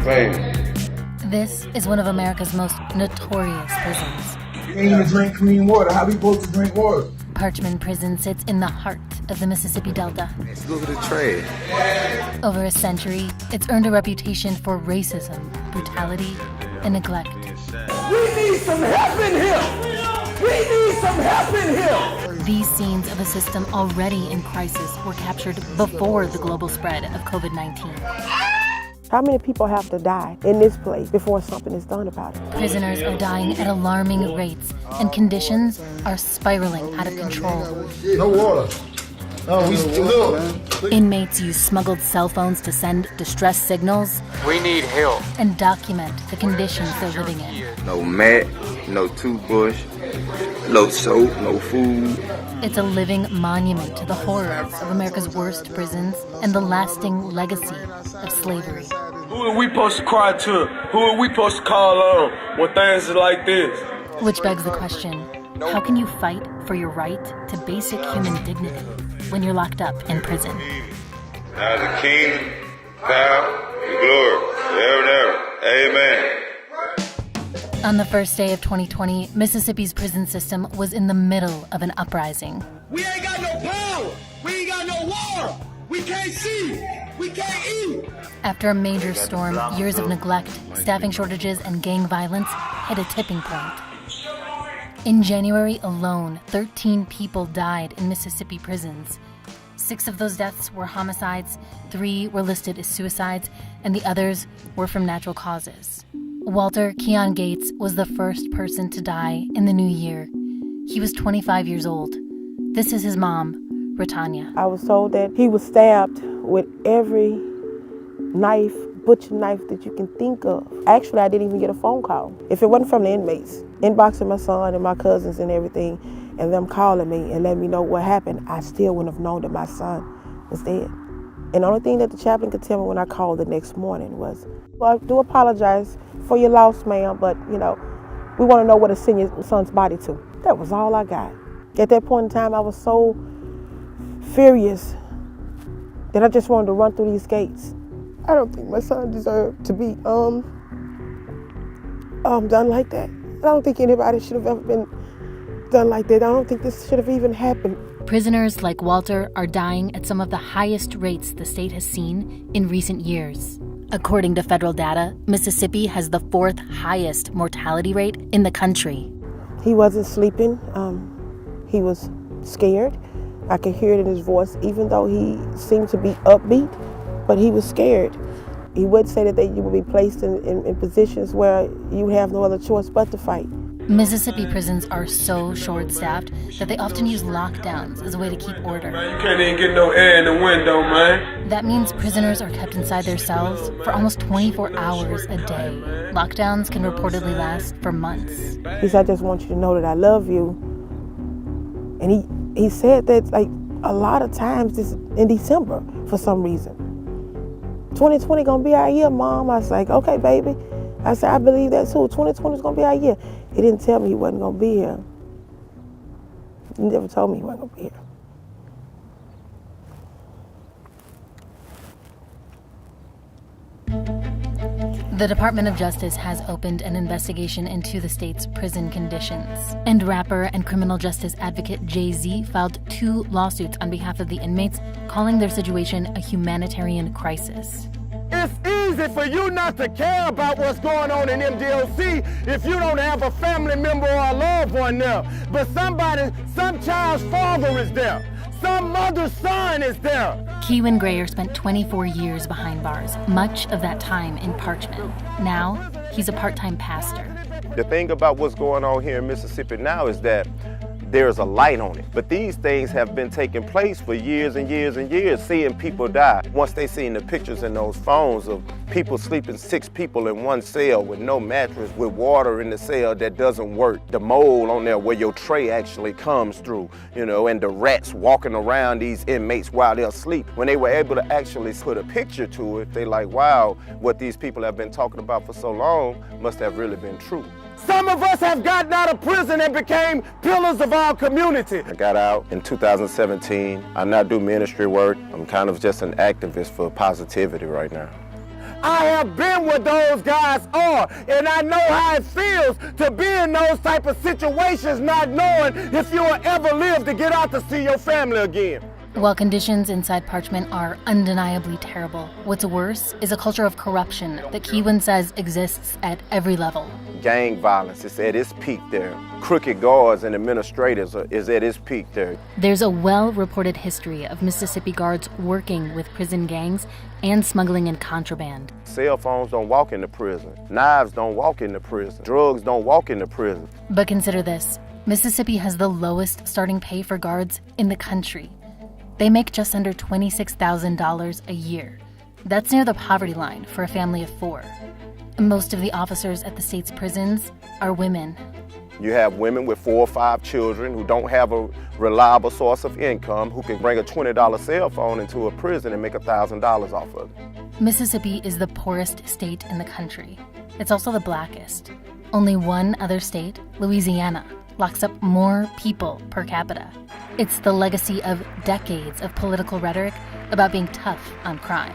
famous. This is one of America's most notorious prisons. You can't even drink clean water. How we supposed to drink water? Parchman Prison sits in the heart of the Mississippi Delta. Let's look at the trash. Over a century, it's earned a reputation for racism, brutality, and neglect. We need some help in here! We need some help in here! These scenes of a system already in crisis were captured before the global spread of COVID-19. How many people have to die in this place before something is done about it? Prisoners are dying at alarming rates, and conditions are spiraling out of control. No water. Oh, we still look. Inmates use smuggled cell phones to send distress signals. We need help. And document the conditions they're living in. No mat, no toothbrush, no soap, no food. It's a living monument to the horrors of America's worst prisons and the lasting legacy of slavery. Who are we supposed to cry to? Who are we supposed to call on when things are like this? Which begs the question, how can you fight for your right to basic human dignity when you're locked up in prison? Now the kingdom, power, and glory, forever and ever. Amen. On the first day of 2020, Mississippi's prison system was in the middle of an uprising. We ain't got no power! We ain't got no water! We can't see! We can't eat! After a major storm, years of neglect, staffing shortages, and gang violence hit a tipping point. In January alone, 13 people died in Mississippi prisons. 6 of those deaths were homicides, 3 were listed as suicides, and the others were from natural causes. Walter Keon Gates was the first person to die in the new year. He was 25 years old. This is his mom, Retanya. I was told that he was stabbed with every knife, butcher knife that you can think of. Actually, I didn't even get a phone call. If it wasn't from the inmates, inboxing my son and my cousins and everything, and them calling me and letting me know what happened, I still wouldn't have known that my son was dead. And the only thing that the chaplain could tell me when I called the next morning was, well, I do apologize for your loss, ma'am, but, we want to know where to send your son's body to. That was all I got. At that point in time, I was so furious that I just wanted to run through these gates. I don't think my son deserved to be done like that. I don't think anybody should have ever been done like that. I don't think this should have even happened. Prisoners like Walter are dying at some of the highest rates the state has seen in recent years. According to federal data, Mississippi has the 4th highest mortality rate in the country. He wasn't sleeping. He was scared. I could hear it in his voice, even though he seemed to be upbeat, but he was scared. He would say that you would be placed in positions where you have no other choice but to fight. Mississippi prisons are so short-staffed that they often use lockdowns as a way to keep order. Man, you can't even get no air in the window, man. That means prisoners are kept inside their cells for almost 24 hours a day. Lockdowns can reportedly last for months. He said, I just want you to know that I love you. And he said that like a lot of times this in December for some reason. 2020 gonna be our year, Mom. I was like, okay, baby. I said, I believe that too. 2020 is gonna be our year. He didn't tell me he wasn't gonna be here. He never told me he wasn't gonna be here. The Department of Justice has opened an investigation into the state's prison conditions. And rapper and criminal justice advocate Jay-Z filed 2 lawsuits on behalf of the inmates, calling their situation a humanitarian crisis. It's easy for you not to care about what's going on in MDOC if you don't have a family member or a loved one there. But some child's father is there. Some mother's son is there. Kewin Grayer spent 24 years behind bars, much of that time in Parchman. Now, he's a part-time pastor. The thing about what's going on here in Mississippi now is that there's a light on it. But these things have been taking place for years and years and years, seeing people die. Once they seen the pictures in those phones of people sleeping 6 people in one cell with no mattress, with water in the cell that doesn't work, the mold on there where your tray actually comes through, and the rats walking around these inmates while they're asleep. When they were able to actually put a picture to it, they like, wow, what these people have been talking about for so long must have really been true. Some of us have gotten out of prison and became pillars of our community. I got out in 2017. I now do ministry work. I'm kind of just an activist for positivity right now. I have been where those guys are, and I know how it feels to be in those type of situations, not knowing if you'll ever live to get out to see your family again. While conditions inside Parchman are undeniably terrible, what's worse is a culture of corruption that Kiwan says exists at every level. Gang violence is at its peak there. Crooked guards and administrators is at its peak there. There's a well-reported history of Mississippi guards working with prison gangs and smuggling in contraband. Cell phones don't walk into prison. Knives don't walk into prison. Drugs don't walk into prison. But consider this, Mississippi has the lowest starting pay for guards in the country. They make just under $26,000 a year. That's near the poverty line for a family of 4. Most of the officers at the state's prisons are women. You have women with 4 or 5 children who don't have a reliable source of income, who can bring a $20 cell phone into a prison and make $1,000 off of it. Mississippi is the poorest state in the country. It's also the blackest. Only one other state, Louisiana, locks up more people per capita. It's the legacy of decades of political rhetoric about being tough on crime.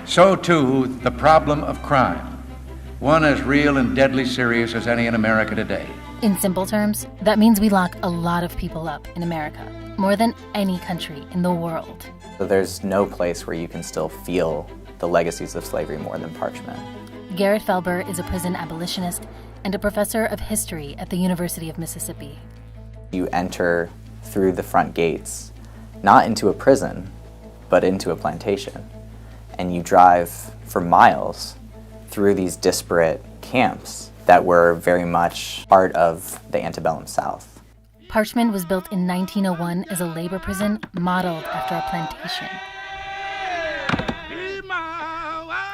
So too, the problem of crime, one as real and deadly serious as any in America today. In simple terms, that means we lock a lot of people up in America, more than any country in the world. So there's no place where you can still feel the legacies of slavery more than Parchman. Garrett Felber is a prison abolitionist and a professor of history at the University of Mississippi. You enter through the front gates, not into a prison, but into a plantation. And you drive for miles through these disparate camps that were very much part of the antebellum South. Parchman was built in 1901 as a labor prison modeled after a plantation.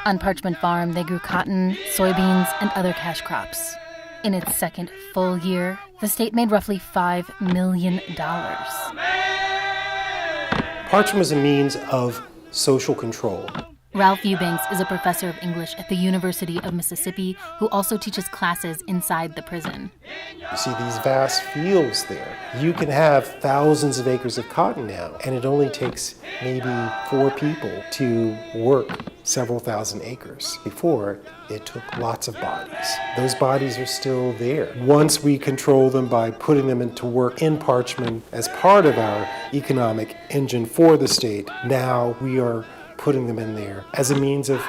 On Parchman Farm, they grew cotton, soybeans, and other cash crops. In its second full year, the state made roughly $5 million. Parchman was a means of social control. Ralph Eubanks is a professor of English at the University of Mississippi who also teaches classes inside the prison. You see these vast fields there. You can have thousands of acres of cotton now, and it only takes maybe 4 people to work several thousand acres. Before, it took lots of bodies. Those bodies are still there. Once we control them by putting them into work in Parchman as part of our economic engine for the state, now we are putting them in there as a means of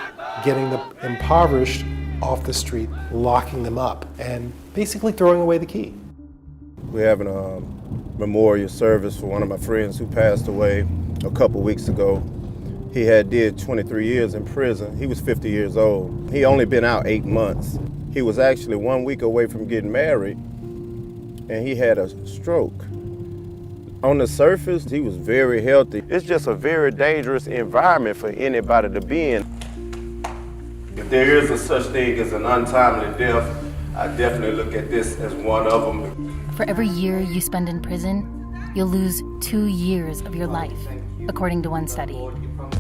getting the impoverished off the street, locking them up, and basically throwing away the key. We're having a memorial service for one of my friends who passed away a couple weeks ago. He did 23 years in prison. He was 50 years old. He only been out 8 months. He was actually 1 week away from getting married, and he had a stroke. On the surface, he was very healthy. It's just a very dangerous environment for anybody to be in. If there is a such thing as an untimely death, I definitely look at this as one of them. For every year you spend in prison, you'll lose 2 years of your life, according to one study.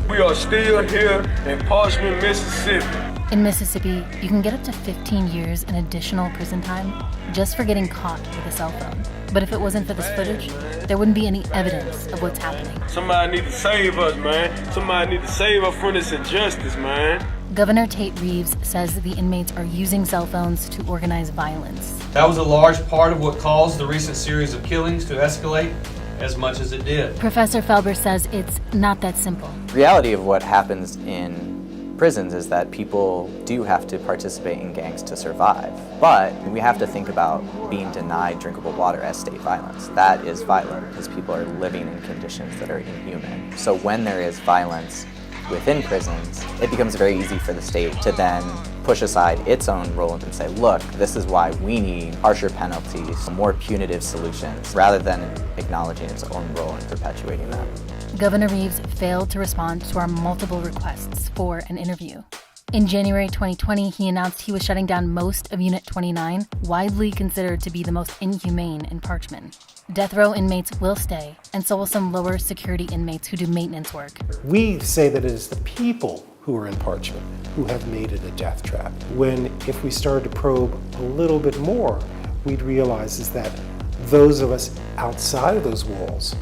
We are still here in Parchman, Mississippi. In Mississippi, you can get up to 15 years in additional prison time just for getting caught with a cell phone. But if it wasn't for this footage, there wouldn't be any evidence of what's happening. Somebody need to save us, man. Somebody need to save us from this injustice, man. Governor Tate Reeves says the inmates are using cell phones to organize violence. That was a large part of what caused the recent series of killings to escalate as much as it did. Professor Felber says it's not that simple. The reality of what happens in prisons is that people do have to participate in gangs to survive. But we have to think about being denied drinkable water as state violence. That is violent because people are living in conditions that are inhuman. So when there is violence within prisons, it becomes very easy for the state to then push aside its own role and say, look, this is why we need harsher penalties, more punitive solutions, rather than acknowledging its own role in perpetuating that. Governor Reeves failed to respond to our multiple requests for an interview. In January 2020, he announced he was shutting down most of Unit 29, widely considered to be the most inhumane in Parchman. Death row inmates will stay, and so will some lower security inmates who do maintenance work. We say that it is the people who are in Parchman who have made it a death trap. When if we started to probe a little bit more, we'd realize is that those of us outside of those walls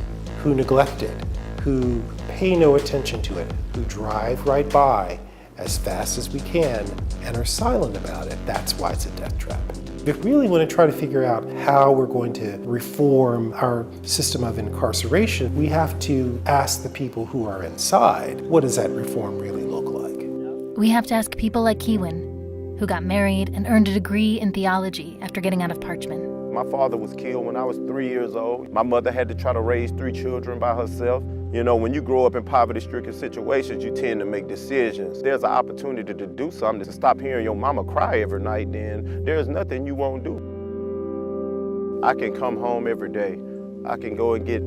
who neglect it, who pay no attention to it, who drive right by as fast as we can and are silent about it, that's why it's a death trap. If we really want to try to figure out how we're going to reform our system of incarceration, we have to ask the people who are inside, what does that reform really look like? We have to ask people like Kewin, who got married and earned a degree in theology after getting out of Parchman. My father was killed when I was 3 years old. My mother had to try to raise 3 children by herself. You know, when you grow up in poverty-stricken situations, you tend to make decisions. There's an opportunity to do something, to stop hearing your mama cry every night, then there's nothing you won't do. I can come home every day. I can go and get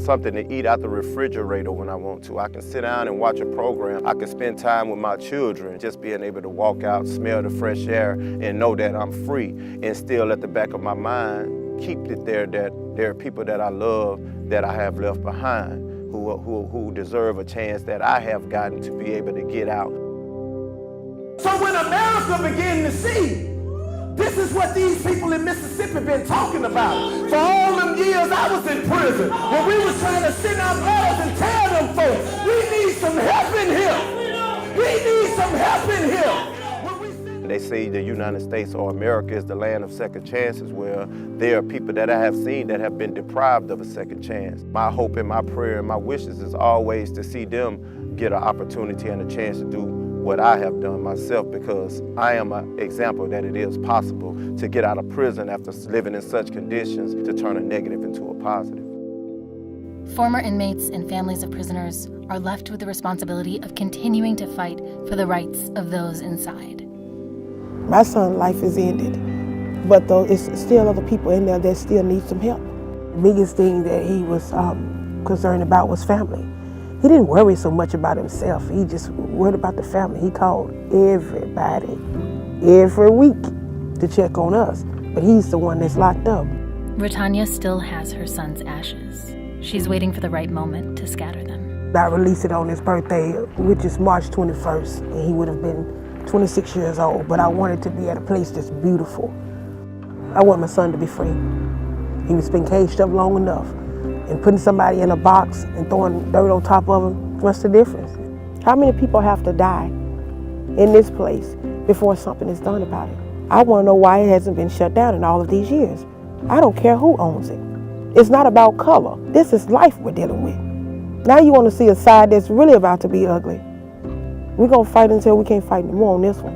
something to eat out the refrigerator when I want to. I can sit down and watch a program. I can spend time with my children, just being able to walk out, smell the fresh air, and know that I'm free. And still at the back of my mind, keep it there that there are people that I love that I have left behind who deserve a chance that I have gotten to be able to get out. So when America began to see, this is what these people in Mississippi been talking about. For all them years I was in prison, when we was trying to send out letters and tell them folks, we need some help in here. We need some help in here. They say the United States or America is the land of second chances, where there are people that I have seen that have been deprived of a second chance. My hope and my prayer and my wishes is always to see them get an opportunity and a chance to do what I have done myself, because I am an example that it is possible to get out of prison after living in such conditions, to turn a negative into a positive. Former inmates and families of prisoners are left with the responsibility of continuing to fight for the rights of those inside. My son's life is ended, but though it's still other people in there that still need some help. The biggest thing that he was concerned about was family. He didn't worry so much about himself. He just worried about the family. He called everybody every week to check on us, but he's the one that's locked up. Retanya still has her son's ashes. She's waiting for the right moment to scatter them. I released it on his birthday, which is March 21st, and he would have been 26 years old, but I wanted to be at a place that's beautiful. I want my son to be free. He was been caged up long enough, and putting somebody in a box and throwing dirt on top of him, what's the difference? How many people have to die in this place before something is done about it? I want to know why it hasn't been shut down in all of these years. I don't care who owns it. It's not about color. This is life we're dealing with. Now you want to see a side that's really about to be ugly. We're going to fight until we can't fight anymore on this one.